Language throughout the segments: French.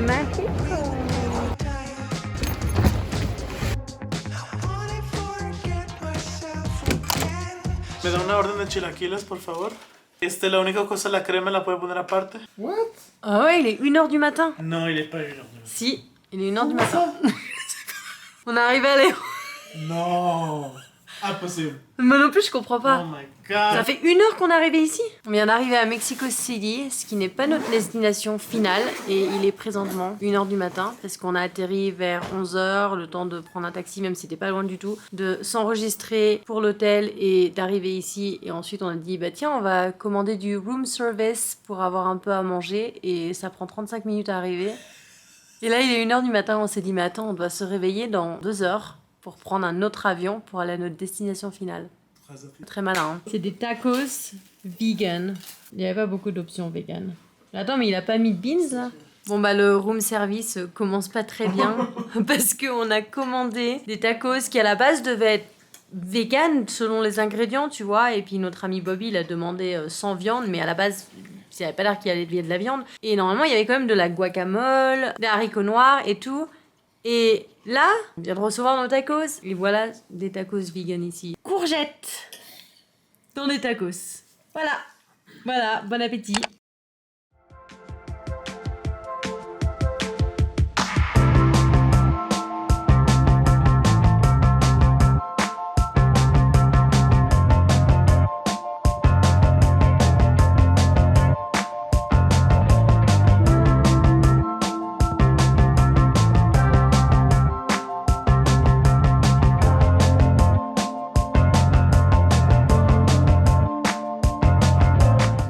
Mexico. Me da una orden de chilaquiles, por favor. La única cosa, la crema la puede poner aparte. What? Ah ouais, il est 1h du matin. No, il est pas 1h. Si, il est 1h du matin. On est arrivé à l'aéroport. Non. Impossible. Moi non plus, je comprends pas. Oh my god. Ça fait 1h qu'on est arrivé ici. On vient d'arriver à Mexico City, ce qui n'est pas notre destination finale. Et il est présentement 1h du matin, parce qu'on a atterri vers 11h, le temps de prendre un taxi, même si c'était pas loin du tout, de s'enregistrer pour l'hôtel et d'arriver ici. Et ensuite, on a dit, bah tiens, on va commander du room service pour avoir un peu à manger. Et ça prend 35 minutes à arriver. Et là, il est 1h du matin, on s'est dit, mais attends, on doit se réveiller dans 2 heures pour prendre un autre avion pour aller à notre destination finale. Très malin. Hein. C'est des tacos vegan. Il n'y avait pas beaucoup d'options vegan. Attends, mais il a pas mis de beans là? Bon bah le room service commence pas très bien parce qu'on a commandé des tacos qui à la base devaient être vegan selon les ingrédients, tu vois. Et puis notre ami Bobby il a demandé sans viande, mais à la base ça n'avait pas l'air qu'il y avait de la viande. Et normalement il y avait quand même de la guacamole, des haricots noirs et tout. Et là, on vient de recevoir nos tacos. Et voilà, des tacos vegan ici. Courgettes dans des tacos. Voilà. Voilà, bon appétit.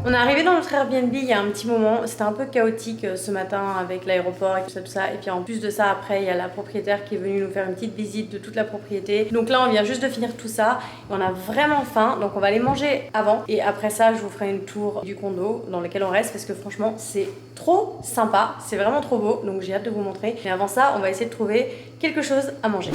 On est arrivé dans notre Airbnb il y a un petit moment, c'était un peu chaotique ce matin avec l'aéroport et tout ça. Et puis en plus de ça, après il y a la propriétaire qui est venue nous faire une petite visite de toute la propriété. Donc là on vient juste de finir tout ça, et on a vraiment faim, donc on va aller manger avant. Et après ça je vous ferai une tour du condo dans lequel on reste parce que franchement c'est trop sympa, c'est vraiment trop beau, donc j'ai hâte de vous montrer. Mais avant ça on va essayer de trouver quelque chose à manger.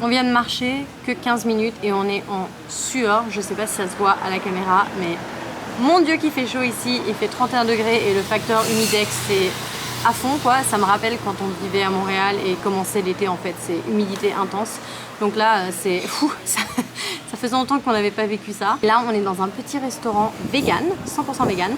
On vient de marcher que 15 minutes et on est en sueur. Je sais pas si ça se voit à la caméra, mais mon Dieu qu'il fait chaud ici. Il fait 31 degrés et le facteur humidex c'est à fond quoi. Ça me rappelle quand on vivait à Montréal et commençait l'été en fait. C'est humidité intense. Donc là c'est fou. Ça faisait longtemps qu'on n'avait pas vécu ça. Là, on est dans un petit restaurant vegan, 100% vegan,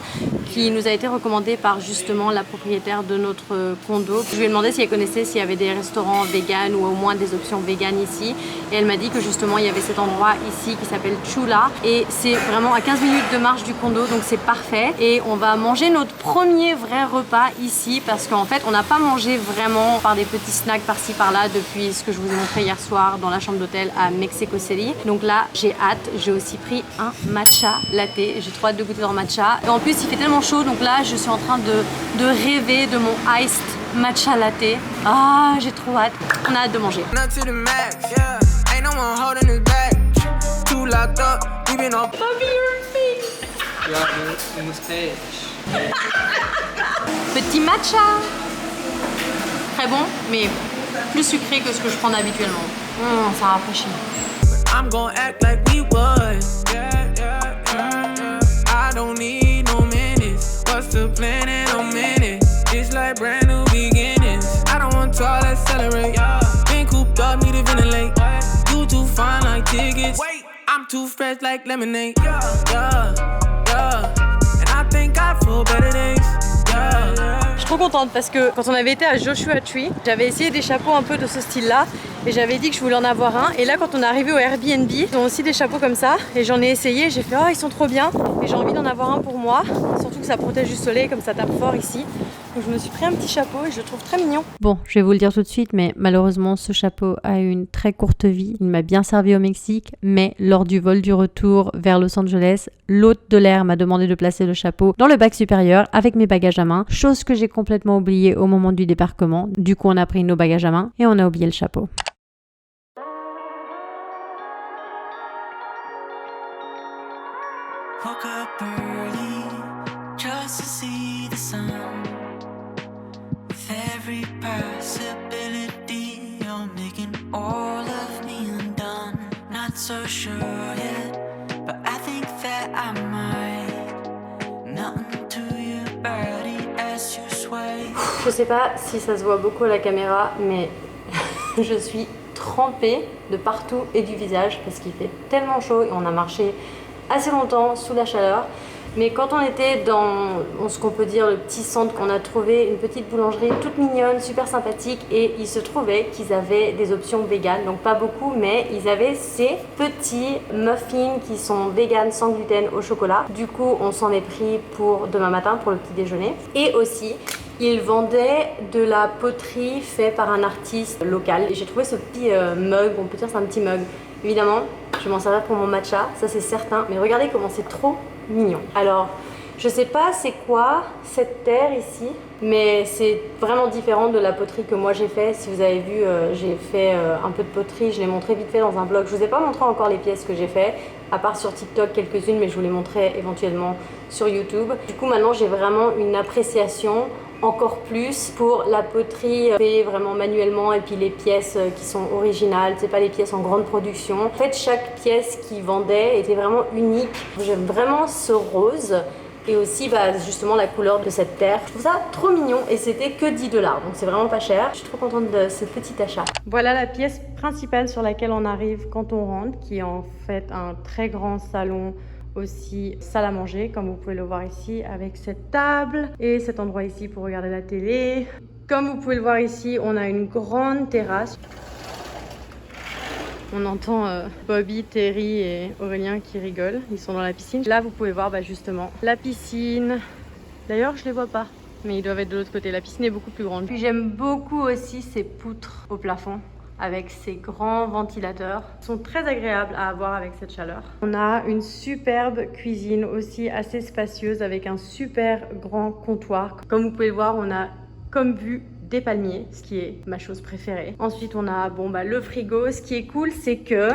qui nous a été recommandé par justement la propriétaire de notre condo. Je lui ai demandé si elle connaissait s'il y avait des restaurants vegan ou au moins des options vegan ici. Et elle m'a dit que justement, il y avait cet endroit ici qui s'appelle Chula. Et c'est vraiment à 15 minutes de marche du condo, donc c'est parfait. Et on va manger notre premier vrai repas ici parce qu'en fait, on n'a pas mangé vraiment par des petits snacks par-ci par-là depuis ce que je vous ai montré hier soir dans la chambre d'hôtel à Mexico City. Donc là, j'ai hâte, j'ai aussi pris un matcha latte, j'ai trop hâte de goûter leur matcha. Et en plus il fait tellement chaud, donc là je suis en train de rêver de mon iced matcha latte. Ah, j'ai trop hâte, on a hâte de manger. Petit matcha. Très bon, mais plus sucré que ce que je prends habituellement. Ça rafraîchit. I'm gonna act like we was. I don't need no minutes. What's the plan in a minute? It's like brand new beginnings. I don't want to all accelerate. Been cooped up, need to ventilate. You too fine like tickets. Wait, I'm too fresh like lemonade. And I think I feel better days. Je suis trop contente parce que quand on avait été à Joshua Tree, j'avais essayé des chapeaux un peu de ce style-là et j'avais dit que je voulais en avoir un. Et là, quand on est arrivé au Airbnb, ils ont aussi des chapeaux comme ça et j'en ai essayé. J'ai fait oh ils sont trop bien et j'ai envie d'en avoir un pour moi. Surtout que ça protège du soleil comme ça tape fort ici. Donc je me suis pris un petit chapeau et je le trouve très mignon. Bon, je vais vous le dire tout de suite, mais malheureusement ce chapeau a une très courte vie. Il m'a bien servi au Mexique, mais lors du vol du retour vers Los Angeles, l'hôte de l'air m'a demandé de placer le chapeau dans le bac supérieur avec mes bagages à main, chose que j'ai complètement oubliée au moment du débarquement. Du coup on a pris nos bagages à main et on a oublié le chapeau. Woke up early just to see the sun with every possibility so sure yet, but I think that I might. Nothing to your body as you sway. Je sais pas si ça se voit beaucoup à la caméra, mais je suis trempée de partout et du visage parce qu'il fait tellement chaud et on a marché assez longtemps sous la chaleur. Mais quand on était dans ce qu'on peut dire le petit centre qu'on a trouvé, une petite boulangerie toute mignonne, super sympathique, et il se trouvait qu'ils avaient des options véganes, donc pas beaucoup, mais ils avaient ces petits muffins qui sont véganes sans gluten au chocolat. Du coup, on s'en est pris pour demain matin pour le petit déjeuner. Et aussi, ils vendaient de la poterie faite par un artiste local. Et j'ai trouvé ce petit mug, on peut dire c'est un petit mug. Évidemment, je vais m'en servir pour mon matcha, ça c'est certain, mais regardez comment c'est trop mignon. Alors, je sais pas c'est quoi cette terre ici, mais c'est vraiment différent de la poterie que moi j'ai fait. Si vous avez vu, j'ai fait un peu de poterie, je l'ai montré vite fait dans un vlog. Je vous ai pas montré encore les pièces que j'ai fait, à part sur TikTok quelques-unes, mais je vous les montrerai éventuellement sur YouTube. Du coup, maintenant j'ai vraiment une appréciation encore plus pour la poterie faite vraiment manuellement et puis les pièces qui sont originales, c'est pas les pièces en grande production. En fait, chaque pièce qu'ils vendaient était vraiment unique. J'aime vraiment ce rose et aussi justement la couleur de cette terre. Je trouve ça trop mignon et c'était que 10 $, donc c'est vraiment pas cher. Je suis trop contente de ce petit achat. Voilà la pièce principale sur laquelle on arrive quand on rentre, qui est en fait un très grand salon, aussi salle à manger comme vous pouvez le voir ici avec cette table et cet endroit ici pour regarder la télé. Comme vous pouvez le voir ici, on a une grande terrasse. On entend Bobby, Terry et Aurélien qui rigolent, ils sont dans la piscine. Là vous pouvez voir justement la piscine. D'ailleurs je les vois pas, mais ils doivent être de l'autre côté. La piscine est beaucoup plus grande. Puis j'aime beaucoup aussi ces poutres au plafond avec ces grands ventilateurs. Ils sont très agréables à avoir avec cette chaleur. On a une superbe cuisine aussi assez spacieuse avec un super grand comptoir. Comme vous pouvez le voir, on a comme vue des palmiers, ce qui est ma chose préférée. Ensuite, on a le frigo. Ce qui est cool, c'est que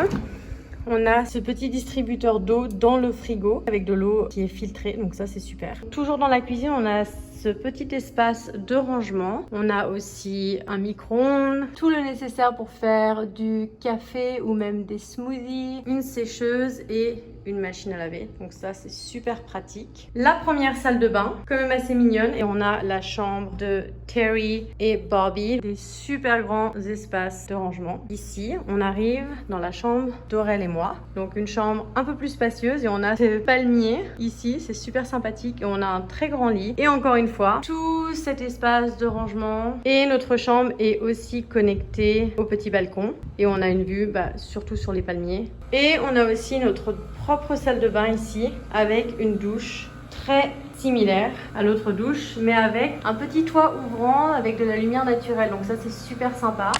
on a ce petit distributeur d'eau dans le frigo avec de l'eau qui est filtrée, donc ça c'est super. Toujours dans la cuisine, on a ce petit espace de rangement. On a aussi un micro-ondes, tout le nécessaire pour faire du café ou même des smoothies, une sécheuse et une machine à laver. Donc ça c'est super pratique. La première salle de bain, quand même assez mignonne, et on a la chambre de Terry et Bobby. Des super grands espaces de rangement. Ici, on arrive dans la chambre d'Aurel et moi. Donc une chambre un peu plus spacieuse et on a ce palmier ici, c'est super sympathique et on a un très grand lit. Et encore une fois, tout cet espace de rangement et notre chambre est aussi connectée au petit balcon et on a une vue surtout sur les palmiers. Et on a aussi notre propre salle de bain ici avec une douche très similaire à l'autre douche mais avec un petit toit ouvrant avec de la lumière naturelle, donc ça c'est super sympa.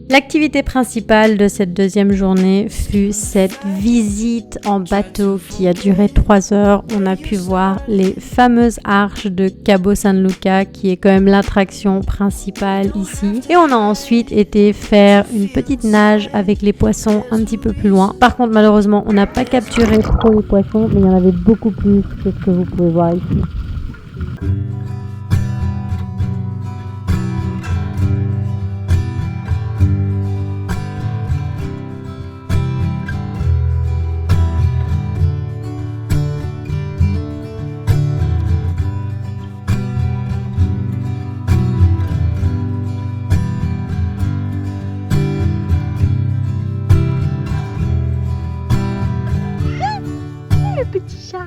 L'activité principale de cette deuxième journée fut cette visite en bateau qui a duré 3 heures. On a pu voir les fameuses arches de Cabo San Lucas qui est quand même l'attraction principale ici. Et on a ensuite été faire une petite nage avec les poissons un petit peu plus loin. Par contre malheureusement on n'a pas capturé trop les poissons, mais il y en avait beaucoup plus que ce que vous pouvez voir ici. Petit chat.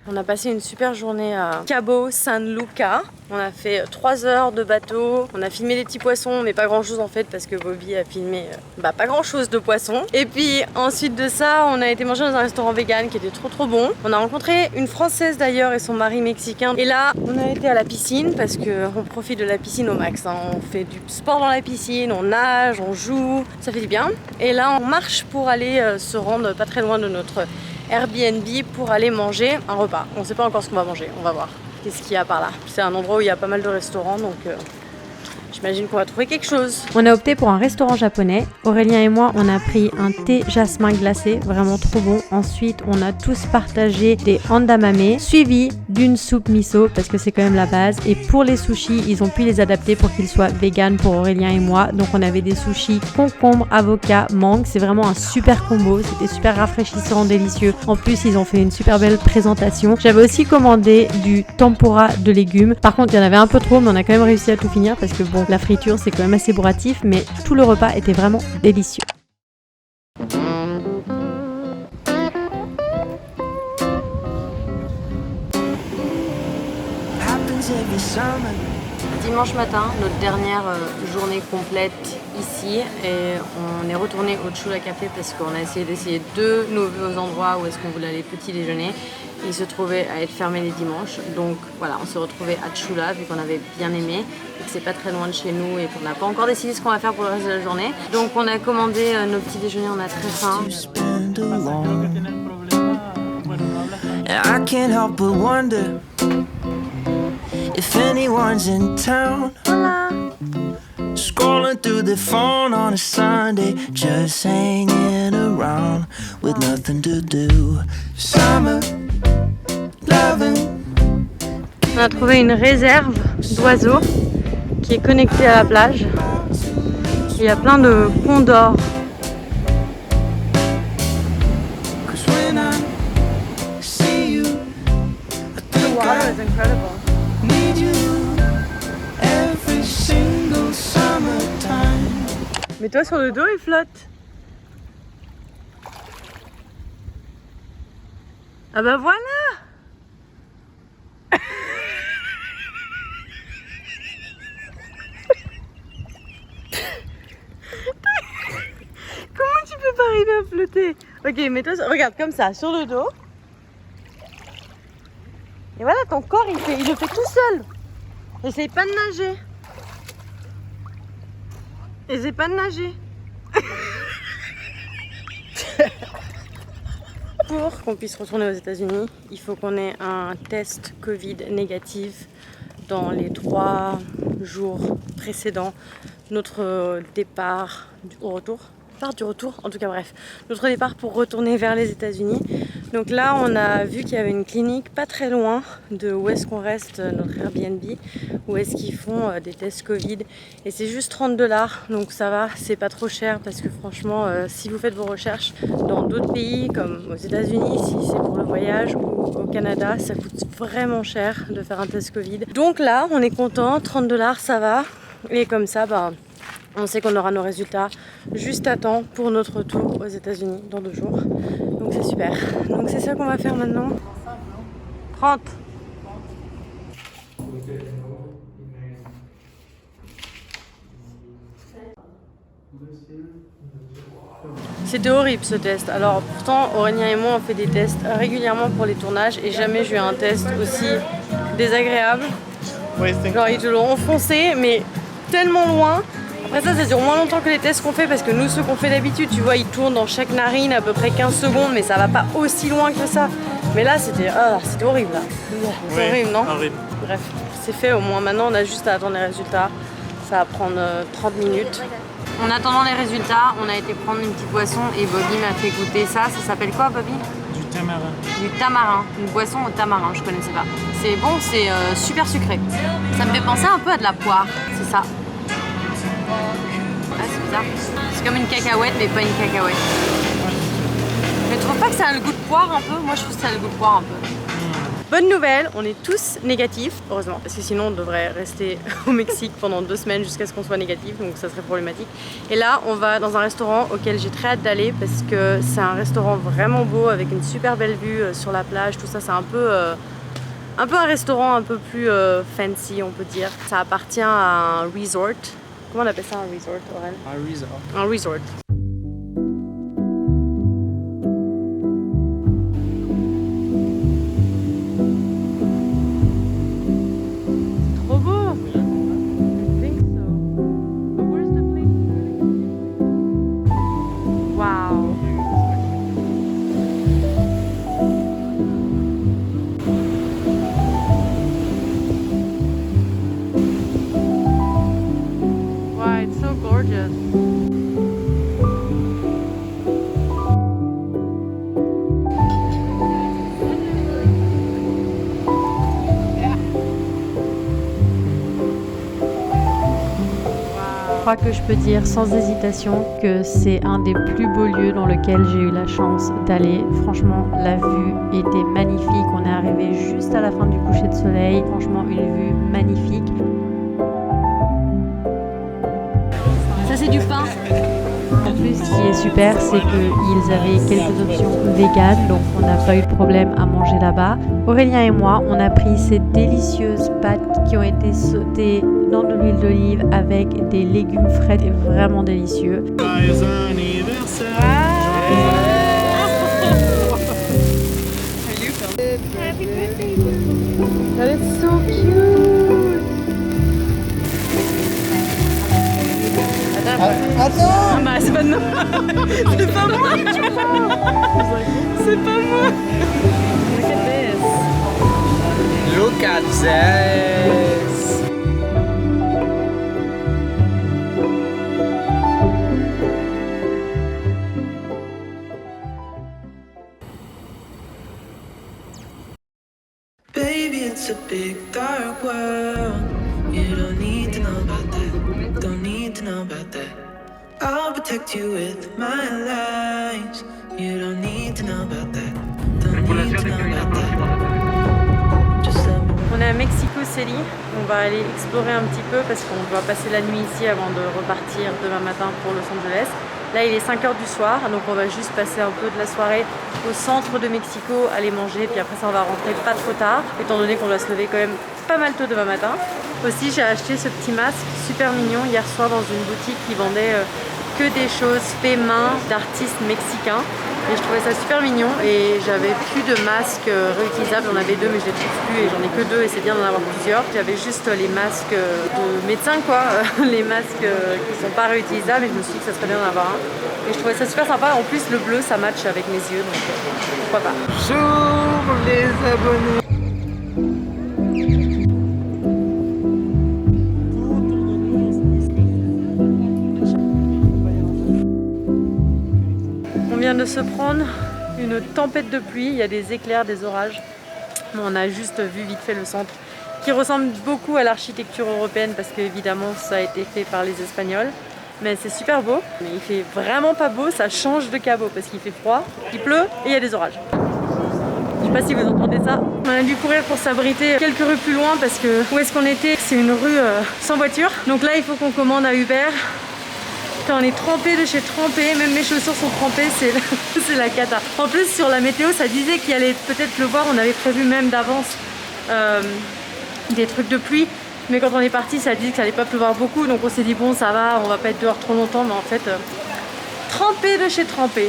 On a passé une super journée à Cabo San Lucas. On a fait 3 heures de bateau. On a filmé des petits poissons, mais pas grand chose en fait parce que Bobby a filmé pas grand chose de poissons. Et puis ensuite de ça, on a été manger dans un restaurant vegan qui était trop bon. On a rencontré une Française d'ailleurs et son mari mexicain. Et là, on a été à la piscine parce qu'on profite de la piscine au max. Hein. On fait du sport dans la piscine, on nage, on joue, ça fait du bien. Et là, on marche pour aller se rendre pas très loin de notre Airbnb pour aller manger un repas. On sait pas encore ce qu'on va manger, on va voir qu'est-ce qu'il y a par là. C'est un endroit où il y a pas mal de restaurants, donc j'imagine qu'on va trouver quelque chose. On a opté pour un restaurant japonais. Aurélien et moi, on a pris un thé jasmin glacé, vraiment trop bon. Ensuite, on a tous partagé des handamame, suivi d'une soupe miso, parce que c'est quand même la base. Et pour les sushis, ils ont pu les adapter pour qu'ils soient vegan pour Aurélien et moi. Donc on avait des sushis concombre, avocat, mangue. C'est vraiment un super combo. C'était super rafraîchissant, délicieux. En plus, ils ont fait une super belle présentation. J'avais aussi commandé du tempura de légumes. Par contre, il y en avait un peu trop, mais on a quand même réussi à tout finir parce que bon, la friture c'est quand même assez bourratif, mais tout le repas était vraiment délicieux. Dimanche matin, notre dernière journée complète ici, et on est retourné au Chula Café parce qu'on a essayé d'essayer 2 nouveaux endroits où est-ce qu'on voulait aller petit déjeuner. Il se trouvait à être fermé les dimanches, donc voilà, on s'est retrouvé à Chula vu qu'on avait bien aimé et que c'est pas très loin de chez nous et qu'on n'a pas encore décidé ce qu'on va faire pour le reste de la journée. Donc on a commandé nos petits déjeuners, on a très faim. I can't help but wonder if anyone's in town. Scrolling through the phone on a Sunday, just hanging around with nothing to do. Summer loving. On a trouvé une réserve d'oiseaux qui est connectée à la plage. Il y a plein de condors. Mais toi sur le dos il flotte. Ah bah voilà. Comment tu peux pas arriver à flotter? Ok, mets-toi, regarde comme ça, sur le dos. Et voilà, ton corps il le fait tout seul. Essaye pas de nager. Essaye pas de nager. Pour qu'on puisse retourner aux États-Unis, il faut qu'on ait un test Covid négatif dans les 3 jours précédents notre départ au retour. Du retour, en tout cas bref, notre départ pour retourner vers les États-Unis. Donc là on a vu qu'il y avait une clinique pas très loin de où est-ce qu'on reste, notre Airbnb, où est-ce qu'ils font des tests Covid, et c'est juste $30, donc ça va, c'est pas trop cher parce que franchement si vous faites vos recherches dans d'autres pays comme aux États-Unis, si c'est pour le voyage, ou au Canada, ça coûte vraiment cher de faire un test Covid. Donc là on est content, $30 ça va, et comme ça on sait qu'on aura nos résultats juste à temps pour notre retour aux États-Unis dans 2 jours. Donc c'est super. Donc c'est ça qu'on va faire maintenant. 30. C'était horrible ce test. Alors pourtant Aurélien et moi on fait des tests régulièrement pour les tournages et jamais j'ai eu un test aussi désagréable. Genre ils te l'ont enfoncé mais tellement loin. Après ça dure moins longtemps que les tests qu'on fait parce que nous ceux qu'on fait d'habitude, tu vois, ils tournent dans chaque narine à peu près 15 secondes mais ça va pas aussi loin que ça. Mais là c'était horrible là. C'est horrible, non? Horrible. Bref, c'est fait au moins. Maintenant on a juste à attendre les résultats. Ça va prendre 30 minutes. En attendant les résultats, on a été prendre une petite boisson et Bobby m'a fait goûter ça. Ça s'appelle quoi, Bobby? Du tamarin. Du tamarin, une boisson au tamarin, je connaissais pas. C'est bon, c'est super sucré. Ça me fait penser un peu à de la poire, c'est ça. Ah, c'est bizarre. C'est comme une cacahuète, mais pas une cacahuète. Mais tu trouves pas que ça a le goût de poire un peu? Moi, je trouve que ça a le goût de poire un peu. Bonne nouvelle, on est tous négatifs, heureusement, parce que sinon on devrait rester au Mexique pendant 2 semaines jusqu'à ce qu'on soit négatif, donc ça serait problématique. Et là, on va dans un restaurant auquel j'ai très hâte d'aller parce que c'est un restaurant vraiment beau avec une super belle vue sur la plage, tout ça, c'est un peu un restaurant un peu plus fancy, on peut dire. Ça appartient à un resort. Comment on appelle ça, un resort, Aurel? Un resort. Un resort. Trop beau! I think so. But where's the place? Wow! Wow, it's so gorgeous. Je crois que je peux dire sans hésitation que c'est un des plus beaux lieux dans lequel j'ai eu la chance d'aller. Franchement, la vue était magnifique. On est arrivé juste à la fin du coucher de soleil. Franchement, une vue magnifique. Ça, c'est du pain. En plus, ce qui est super, c'est qu'ils avaient quelques options véganes, donc on n'a pas eu de problème à manger là-bas. Aurélien et moi, on a pris ces délicieuses pâtes qui ont été sautées dans de l'huile d'olive avec des légumes frais, c'est vraiment délicieux. That is so cute. Attends! Ah bah c'est pas de moi. C'est pas moi. C'est pas moi. Look at this. Look at this! Baby, it's a big dark world. You don't need to know about that. Don't need to know about that. I'll protect you with my lies. You don't need to know about that. Don't need to know about that. Just let me. On est à Mexico City. On va aller explorer un petit peu parce qu'on doit passer la nuit ici avant de repartir demain matin pour Los Angeles. Là, il est 5h du soir, donc on va juste passer un peu de la soirée au centre de Mexico, aller manger, puis après ça on va rentrer pas trop tard, étant donné qu'on doit se lever quand même pas mal tôt demain matin. Aussi, j'ai acheté ce petit masque super mignon hier soir dans une boutique qui vendait que des choses faites main d'artistes mexicains. Et je trouvais ça super mignon et j'avais plus de masques réutilisables, j'en avais 2 mais je les trouve plus et j'en ai que 2 et c'est bien d'en avoir plusieurs. J'avais juste les masques de médecins quoi, les masques qui sont pas réutilisables et je me suis dit que ça serait bien d'en avoir un. Et je trouvais ça super sympa, en plus le bleu ça match avec mes yeux donc pourquoi pas. J'ouvre les abonnés! On vient de se prendre une tempête de pluie, il y a des éclairs, des orages. On a juste vu vite fait le centre qui ressemble beaucoup à l'architecture européenne parce qu'évidemment ça a été fait par les Espagnols. Mais c'est super beau, mais il fait vraiment pas beau, ça change de cabot parce qu'il fait froid, il pleut et il y a des orages. Je sais pas si vous entendez ça. On a dû courir pour s'abriter quelques rues plus loin parce que où est-ce qu'on était? C'est une rue sans voiture. Donc là il faut qu'on commande à Uber. Putain, on est trempé de chez trempé, même mes chaussures sont trempées, c'est la cata. En plus sur la météo ça disait qu'il allait peut-être pleuvoir, on avait prévu même d'avance des trucs de pluie. Mais quand on est parti ça dit que ça allait pas pleuvoir beaucoup, donc on s'est dit bon ça va, on va pas être dehors trop longtemps, mais en fait trempé de chez trempé.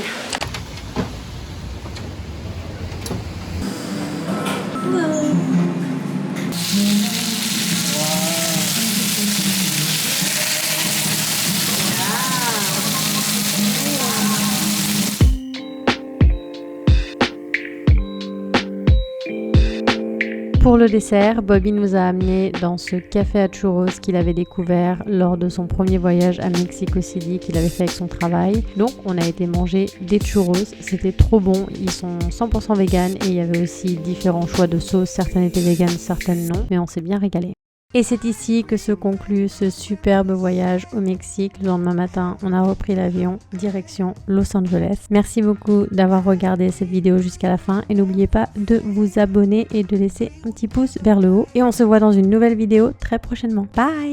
Pour le dessert, Bobby nous a amené dans ce café à churros qu'il avait découvert lors de son premier voyage à Mexico City qu'il avait fait avec son travail. Donc on a été manger des churros, c'était trop bon, ils sont 100% vegan et il y avait aussi différents choix de sauces, certaines étaient vegan, certaines non, mais on s'est bien régalé. Et c'est ici que se conclut ce superbe voyage au Mexique. Le lendemain matin, on a repris l'avion direction Los Angeles. Merci beaucoup d'avoir regardé cette vidéo jusqu'à la fin et n'oubliez pas de vous abonner et de laisser un petit pouce vers le haut. Et on se voit dans une nouvelle vidéo très prochainement. Bye!